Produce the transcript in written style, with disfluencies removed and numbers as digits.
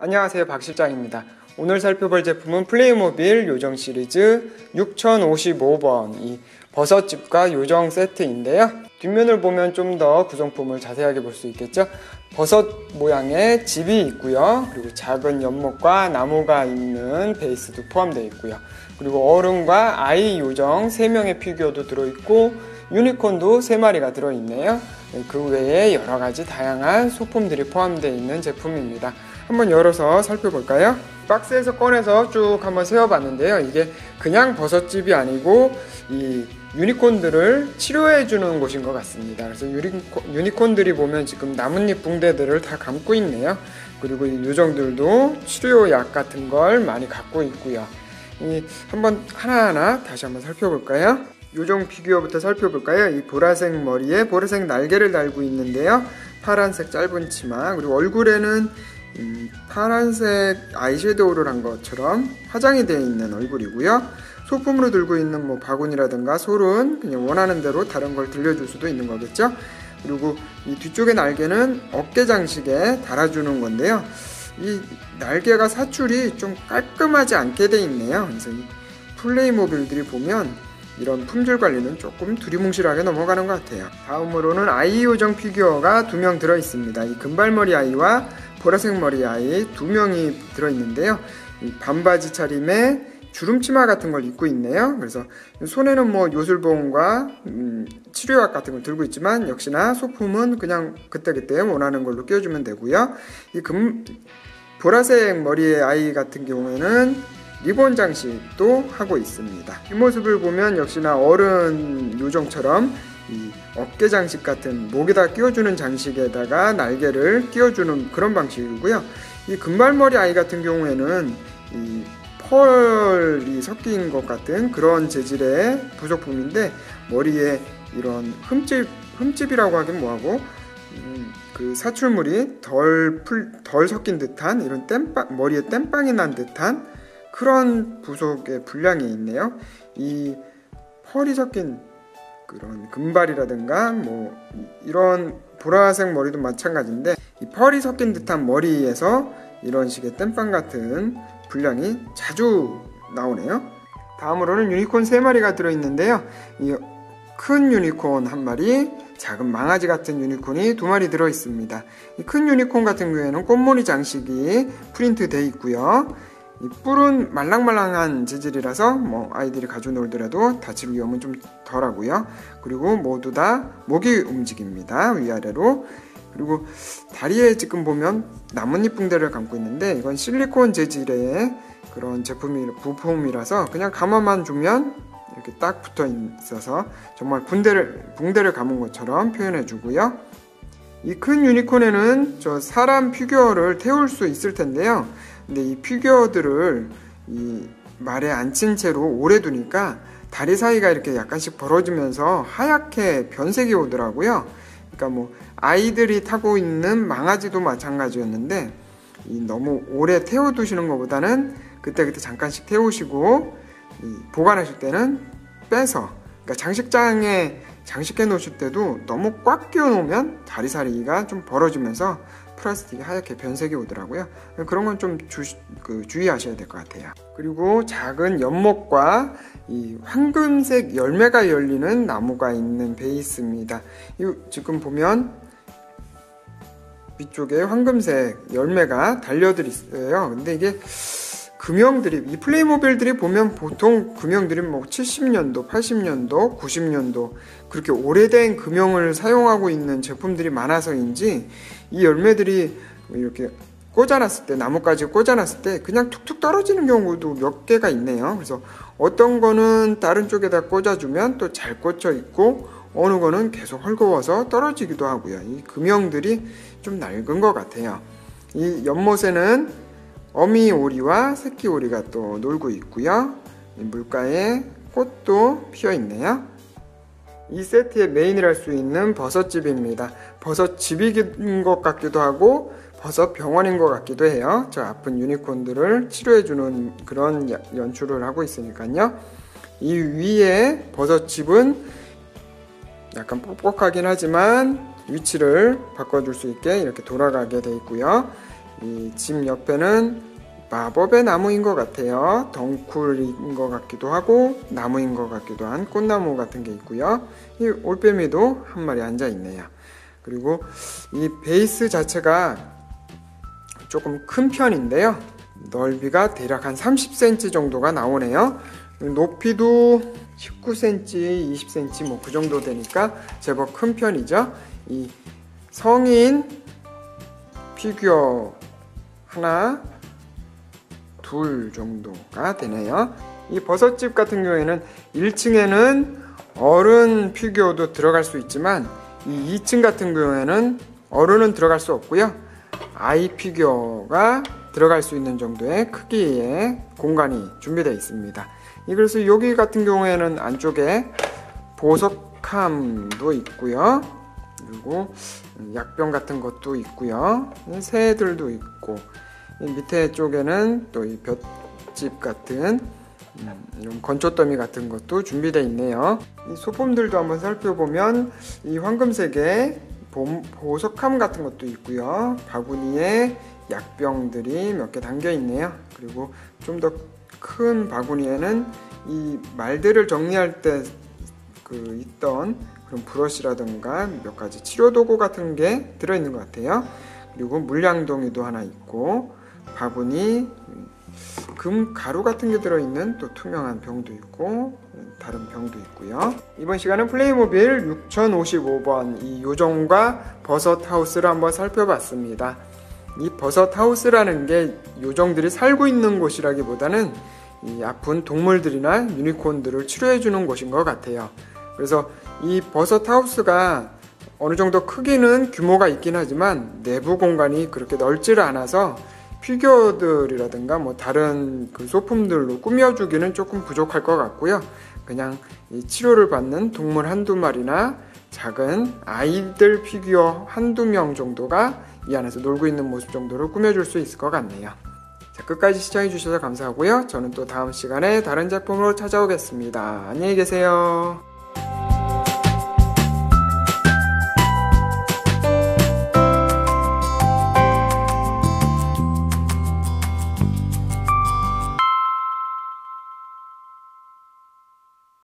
안녕하세요, 박 실장입니다. 오늘 살펴볼 제품은 플레이모빌 요정 시리즈 6055번 이 버섯집과 요정 세트인데요. 뒷면을 보면 좀 더 구성품을 자세하게 볼 수 있겠죠. 버섯 모양의 집이 있고요. 그리고 작은 연못과 나무가 있는 베이스도 포함되어 있고요. 그리고 어른과 아이 요정 3명의 피규어도 들어있고 유니콘도 3마리가 들어있네요. 그 외에 여러가지 다양한 소품들이 포함되어 있는 제품입니다. 한번 열어서 살펴볼까요? 박스에서 꺼내서 쭉 한번 세워봤는데요. 이게 그냥 버섯집이 아니고 이 유니콘들을 치료해주는 곳인 것 같습니다. 그래서 유니콘들이 보면 지금 나뭇잎 붕대들을 다 감고 있네요. 그리고 이 요정들도 치료약 같은 걸 많이 갖고 있고요. 한번 하나하나 다시 한번 살펴볼까요? 요정 피규어부터 살펴볼까요? 이 보라색 머리에 보라색 날개를 달고 있는데요. 파란색 짧은 치마, 그리고 얼굴에는 파란색 아이섀도우를 한 것처럼 화장이 되어 있는 얼굴이고요. 소품으로 들고 있는 뭐 바구니라든가 솔은 그냥 원하는 대로 다른 걸 들려줄 수도 있는 거겠죠. 그리고 이 뒤쪽의 날개는 어깨 장식에 달아주는 건데요. 이 날개가 사출이 좀 깔끔하지 않게 돼 있네요. 그래서 이 플레이모빌들이 보면 이런 품질 관리는 조금 두리뭉실하게 넘어가는 것 같아요. 다음으로는 아이 요정 피규어가 2명 들어있습니다. 이 금발머리 아이와 보라색 머리 아이 2명이 들어있는데요. 이 반바지 차림에 주름치마 같은 걸 입고 있네요. 그래서 손에는 뭐 요술봉과 치료약 같은 걸 들고 있지만 역시나 소품은 그냥 그때그때 원하는 걸로 끼워주면 되고요. 이 보라색 머리의 아이 같은 경우에는 리본 장식도 하고 있습니다. 뒷모습을 보면 역시나 어른 요정처럼 이 어깨 장식 같은 목에다 끼워주는 장식에다가 날개를 끼워주는 그런 방식이고요. 이 금발머리 아이 같은 경우에는 이 펄이 섞인 것 같은 그런 재질의 부속품인데 머리에 이런 흠집이라고 하긴 뭐하고 그 사출물이 덜 섞인 듯한 이런 머리에 땜빵이 난 듯한 그런 부속의 분량이 있네요. 이 펄이 섞인 그런 금발이라든가 뭐 이런 보라색 머리도 마찬가지인데 이 펄이 섞인 듯한 머리에서 이런 식의 땜빵 같은 분량이 자주 나오네요. 다음으로는 유니콘 3마리가 들어있는데요. 이 큰 유니콘 1마리, 작은 망아지 같은 유니콘이 2마리 들어있습니다. 이 큰 유니콘 같은 경우에는 꽃무늬 장식이 프린트 되어 있고요. 이 뿔은 말랑말랑한 재질이라서 뭐 아이들이 가지고 놀더라도 다칠 위험은 좀 덜하고요. 그리고 모두 다 목이 움직입니다. 위아래로. 그리고 다리에 지금 보면 나뭇잎 붕대를 감고 있는데 이건 실리콘 재질의 그런 부품이라서 그냥 감아만 주면 이렇게 딱 붙어 있어서 정말 붕대를 감은 것처럼 표현해 주고요. 이 큰 유니콘에는 저 사람 피규어를 태울 수 있을 텐데요. 근데 이 피규어들을 이 말에 앉힌 채로 오래 두니까 다리 사이가 이렇게 약간씩 벌어지면서 하얗게 변색이 오더라고요. 그러니까 뭐 아이들이 타고 있는 망아지도 마찬가지였는데 너무 오래 태워두시는 것보다는 그때그때 잠깐씩 태우시고 보관하실 때는 빼서, 그러니까 장식장에 장식해 놓으실 때도 너무 꽉 끼워 놓으면 다리 사이가 좀 벌어지면서 플라스틱이 하얗게 변색이 오더라고요. 그런 건 좀 주의하셔야 될 것 같아요. 그리고 작은 연못과 이 황금색 열매가 열리는 나무가 있는 베이스입니다. 지금 보면 위쪽에 황금색 열매가 달려들 있어요. 근데 이게 이 플레이모빌들이 보면 보통 금형들이 뭐 70년도, 80년도, 90년도 그렇게 오래된 금형을 사용하고 있는 제품들이 많아서인지 이 열매들이 이렇게 꽂아놨을 때, 나뭇가지에 꽂아놨을 때 그냥 툭툭 떨어지는 경우도 몇 개가 있네요. 그래서 어떤 거는 다른 쪽에다 꽂아주면 또 잘 꽂혀 있고 어느 거는 계속 헐거워서 떨어지기도 하고요. 이 금형들이 좀 낡은 것 같아요. 이 연못에는 어미 오리와 새끼 오리가 또 놀고 있고요. 물가에 꽃도 피어 있네요. 이 세트의 메인이라 할 수 있는 버섯집입니다. 버섯집인 것 같기도 하고 버섯 병원인 것 같기도 해요. 저 아픈 유니콘들을 치료해주는 그런 연출을 하고 있으니까요. 이 위에 버섯집은 약간 뻑뻑하긴 하지만 위치를 바꿔줄 수 있게 이렇게 돌아가게 돼 있고요. 이 집 옆에는 마법의 나무인 것 같아요. 덩쿨인 것 같기도 하고 나무인 것 같기도 한 꽃나무 같은 게 있고요. 이 올빼미도 한 마리 앉아 있네요. 그리고 이 베이스 자체가 조금 큰 편인데요. 넓이가 대략 한 30cm 정도가 나오네요. 높이도 19cm, 20cm 뭐 그 정도 되니까 제법 큰 편이죠. 이 성인 피규어 하나, 둘 정도가 되네요. 이 버섯집 같은 경우에는 1층에는 어른 피규어도 들어갈 수 있지만 이 2층 같은 경우에는 어른은 들어갈 수 없고요. 아이 피규어가 들어갈 수 있는 정도의 크기의 공간이 준비되어 있습니다. 그래서 여기 같은 경우에는 안쪽에 보석함도 있고요. 그리고 약병 같은 것도 있고요. 새들도 있고 밑에 쪽에는 또 이 볏짚 같은 이런 건초더미 같은 것도 준비되어 있네요. 이 소품들도 한번 살펴보면 이 황금색의 보석함 같은 것도 있고요. 바구니에 약병들이 몇 개 담겨 있네요. 그리고 좀 더 큰 바구니에는 이 말들을 정리할 때 있던 그런 브러쉬라든가 몇 가지 치료 도구 같은 게 들어있는 것 같아요. 그리고 물량동이도 하나 있고 바구니, 금 가루 같은 게 들어있는 또 투명한 병도 있고 다른 병도 있고요. 이번 시간은 플레이모빌 6055번 이 요정과 버섯 하우스를 한번 살펴봤습니다. 이 버섯 하우스라는 게 요정들이 살고 있는 곳이라기보다는 이 아픈 동물들이나 유니콘들을 치료해주는 곳인 것 같아요. 그래서 이 버섯 하우스가 어느 정도 크기는 규모가 있긴 하지만 내부 공간이 그렇게 넓지를 않아서 피규어들이라든가 뭐 다른 소품들로 꾸며주기는 조금 부족할 것 같고요. 그냥 이 치료를 받는 동물 한두 마리나 작은 아이들 피규어 한두 명 정도가 이 안에서 놀고 있는 모습 정도로 꾸며줄 수 있을 것 같네요. 자, 끝까지 시청해주셔서 감사하고요. 저는 또 다음 시간에 다른 작품으로 찾아오겠습니다. 안녕히 계세요.